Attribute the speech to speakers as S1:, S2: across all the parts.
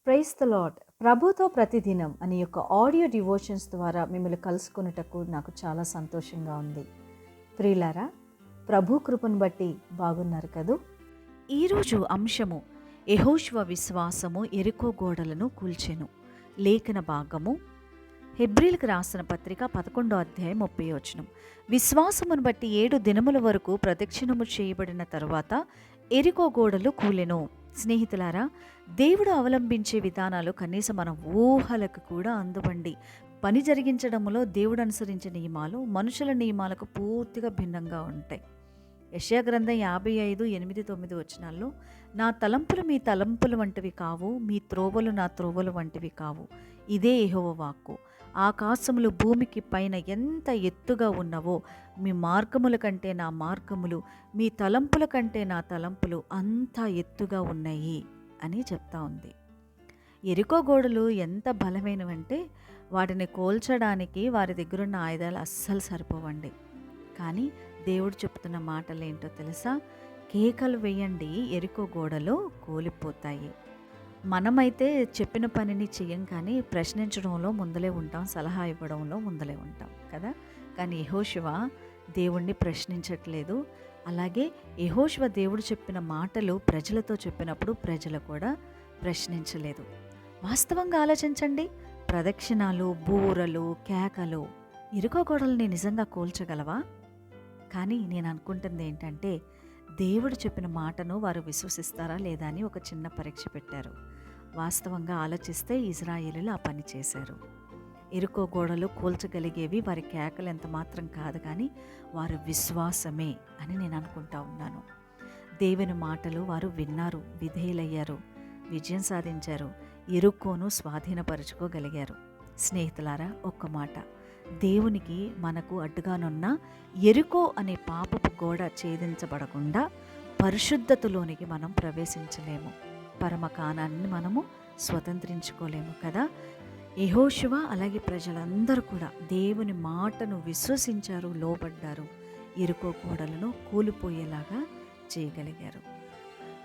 S1: Praise the lord. ప్రభుతో ప్రతిదినం అనే యొక్క ఆడియో డివోషన్స్ ద్వారా మిమ్మల్ని కలుసుకున్నటకు నాకు చాలా సంతోషంగా ఉంది. ప్రియులారా, ప్రభు కృపను బట్టి బాగున్నారు కదూ. ఈరోజు అంశము యెహోషువ విశ్వాసము యెరికో గోడలను కూల్చెను. లేఖన భాగము హెబ్రీలకు రాసిన పత్రిక 11వ అధ్యాయం 30వ వచనం. విశ్వాసమును బట్టి 7 దినముల వరకు ప్రదక్షిణము చేయబడిన తరువాత యెరికో గోడలు కూలెను. స్నేహితులారా, దేవుడు అవలంబించే విధానాలు కనీసం మన ఊహలకు కూడా అందవండి. పని జరిగించడంలో దేవుడు అనుసరించే నియమాలు మనుషుల నియమాలకు పూర్తిగా భిన్నంగా ఉంటాయి. యెషయా గ్రంథం 55:8-9 వచనాల్లో, నా తలంపులు మీ తలంపులు వంటివి కావు, మీ త్రోవలు నా త్రోవలు వంటివి కావు, ఇదే యెహోవా వాక్కు. ఆకాశములు భూమికి పైన ఎంత ఎత్తుగా ఉన్నవో, మీ మార్గముల కంటే నా మార్గములు, మీ తలంపుల కంటే నా తలంపులు అంతా ఎత్తుగా ఉన్నాయి అని చెప్తా ఉంది. యెరికో గోడలు ఎంత బలమైనవంటే వాటిని కోల్చడానికి వారి దగ్గరున్న ఆయుధాలు అస్సలు సరిపోవండి. కానీ దేవుడు చెప్తున్న మాటలు ఏంటో తెలుసా? కేకలు వేయండి, యెరికో గోడలు కూలిపోతాయి. మనమైతే చెప్పిన పనిని చెయ్యం, కానీ ప్రశ్నించడంలో ముందలే ఉంటాం, సలహా ఇవ్వడంలో ముందలే ఉంటాం కదా. కానీ యెహోషువ దేవుణ్ణి ప్రశ్నించట్లేదు. అలాగే యెహోషువ దేవుడు చెప్పిన మాటలు ప్రజలతో చెప్పినప్పుడు ప్రజలు కూడా ప్రశ్నించలేదు. వాస్తవంగా ఆలోచించండి. ప్రదక్షిణాలు, బూరలు, కేకలు యెరికో గోడల్ని నిజంగా కూల్చగలవా? కానీ నేను అనుకుంటుంది ఏంటంటే, దేవుడు చెప్పిన మాటను వారు విశ్వసిస్తారా లేదా అని ఒక చిన్న పరీక్ష పెట్టారు. వాస్తవంగా ఆలోచిస్తే ఇజ్రాయేలీలు ఆ పని చేశారు. యెరికో గోడలు కూల్చగలిగేవి వారి కేకలు ఎంత మాత్రం కాదు, కానీ వారి విశ్వాసమే అని నేను అనుకుంటా ఉన్నాను. దేవుని మాటలు వారు విన్నారు, విధేయులయ్యారు, విజయం సాధించారు, యెరికోను స్వాధీనపరుచుకోగలిగారు. స్నేహితులారా, ఒక్క మాట, దేవునికి మనకు అడ్డుగానున్న యెరికో అనే పాపపు గోడ ఛేదించబడకుండా పరిశుద్ధతలోనికి మనం ప్రవేశించలేము. పరమ కానాన్ని మనము స్వతంత్రించుకోలేము కదా. యెహోషువ అలాగే ప్రజలందరూ కూడా దేవుని మాటను విశ్వసించారు, లోబడ్డారు, యెరికో గోడలను కూలిపోయేలాగా చేయగలిగారు.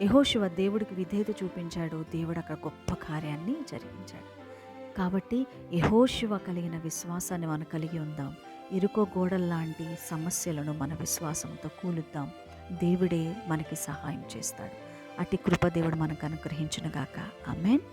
S1: యెహోషువ దేవుడికి విధేయత చూపించాడు, దేవుడు అక్కడ గొప్ప కార్యాన్ని జరిగించాడు. కాబట్టి యెహోషువ కలిగిన విశ్వాసాన్ని మనం కలిగి ఉందాం. యెరికో గోడల్లాంటి సమస్యలను మన విశ్వాసంతో కూలుద్దాం. దేవుడే మనకి సహాయం చేస్తాడు. అట్టి కృప దేవుడు మనకు అనుగ్రహించునుగాక. ఆమేన్.